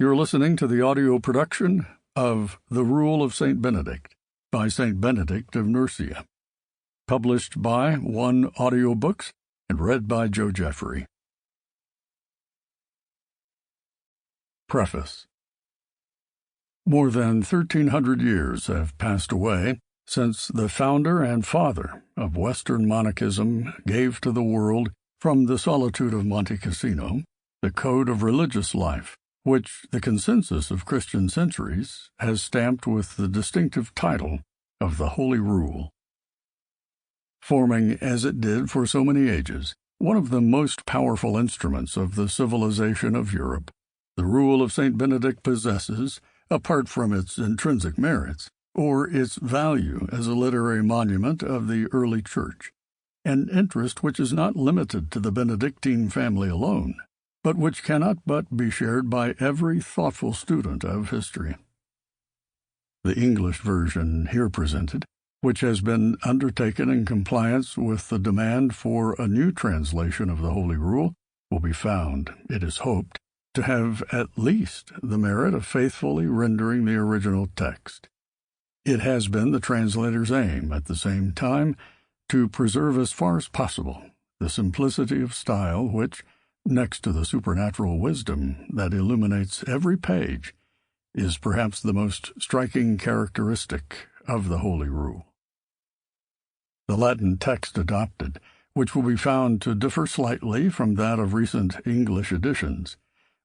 You're listening to the audio production of The Rule of St. Benedict by St. Benedict of Nursia, published by Audiobooks and read by Geoffrey. Preface. More than 1,300 years have passed away since the founder and father of Western monachism gave to the world, from the solitude of Monte Cassino, the code of religious life, which the consensus of Christian centuries has stamped with the distinctive title of the Holy Rule. Forming, as it did for so many ages, one of the most powerful instruments of the civilization of Europe, the Rule of St. Benedict possesses, apart from its intrinsic merits, or its value as a literary monument of the early Church, an interest which is not limited to the Benedictine family alone, but which cannot but be shared by every thoughtful student of history. The English version here presented, which has been undertaken in compliance with the demand for a new translation of the Holy Rule, will be found, it is hoped, to have at least the merit of faithfully rendering the original text. It has been the translator's aim, at the same time, to preserve as far as possible the simplicity of style which, next to the supernatural wisdom that illuminates every page, is perhaps the most striking characteristic of the Holy Rule. The Latin text adopted, which will be found to differ slightly from that of recent English editions,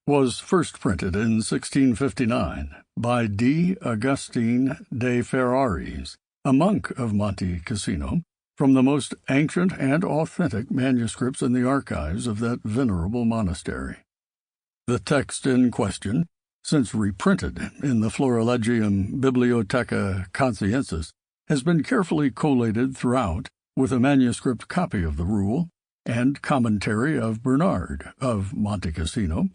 was first printed in 1659 by D. Augustine de Ferraris, a monk of Monte Cassino, from the most ancient and authentic manuscripts in the archives of that venerable monastery. The text in question, since reprinted in the Florilegium Bibliotheca Consciensis, has been carefully collated throughout with a manuscript copy of the Rule and commentary of Bernard of Monte Cassino,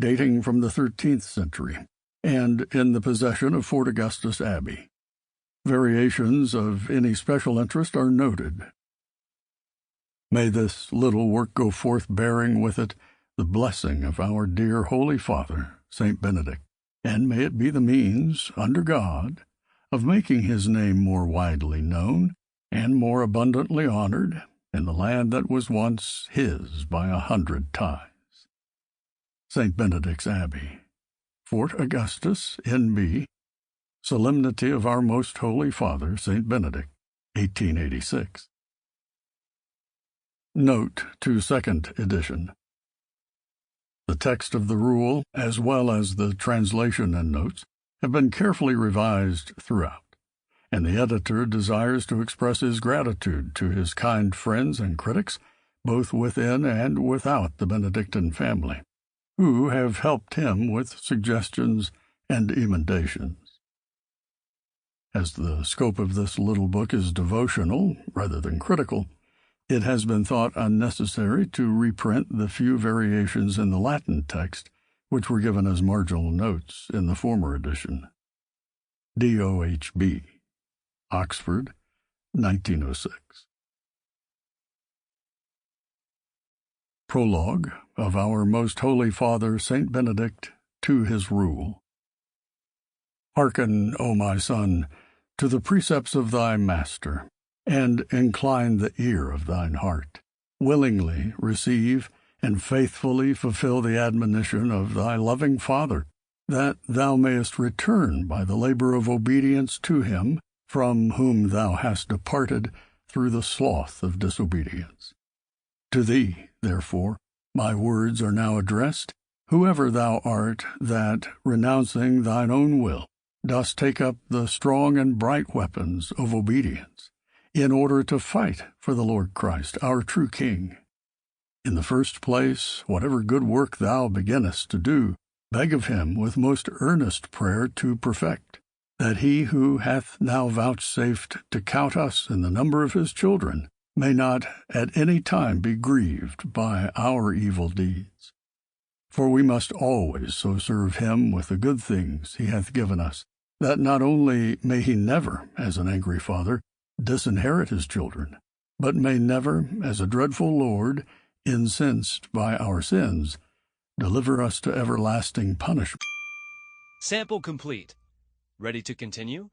dating from the 13th century, and in the possession of Fort Augustus Abbey. Variations of any special interest are noted. May this little work go forth bearing with it the blessing of our dear Holy Father, St. Benedict, and may it be the means, under God, of making his name more widely known and more abundantly honored in the land that was once his by 100 ties. St. Benedict's Abbey, Fort Augustus, N.B., Solemnity of our Most Holy Father, St. Benedict, 1886. Note to Second Edition. The text of the Rule, as well as the translation and notes, have been carefully revised throughout, and the editor desires to express his gratitude to his kind friends and critics, both within and without the Benedictine family, who have helped him with suggestions and emendations. As the scope of this little book is devotional rather than critical, it has been thought unnecessary to reprint the few variations in the Latin text which were given as marginal notes in the former edition. DOHB, Oxford, 1906. Prologue of our Most Holy Father St. Benedict to his Rule. Hearken, O my son, to the precepts of thy Master, and incline the ear of thine heart. Willingly receive and faithfully fulfill the admonition of thy loving Father, that thou mayest return by the labor of obedience to him, from whom thou hast departed through the sloth of disobedience. To thee, therefore, my words are now addressed, whoever thou art that, renouncing thine own will, dost take up the strong and bright weapons of obedience, in order to fight for the Lord Christ, our true King. In the first place, whatever good work thou beginnest to do, beg of him with most earnest prayer to perfect, that he who hath now vouchsafed to count us in the number of his children may not at any time be grieved by our evil deeds. For we must always so serve him with the good things he hath given us, that not only may he never, as an angry father, disinherit his children, but may never, as a dreadful Lord, incensed by our sins, deliver us to everlasting punishment. Sample complete. Ready to continue?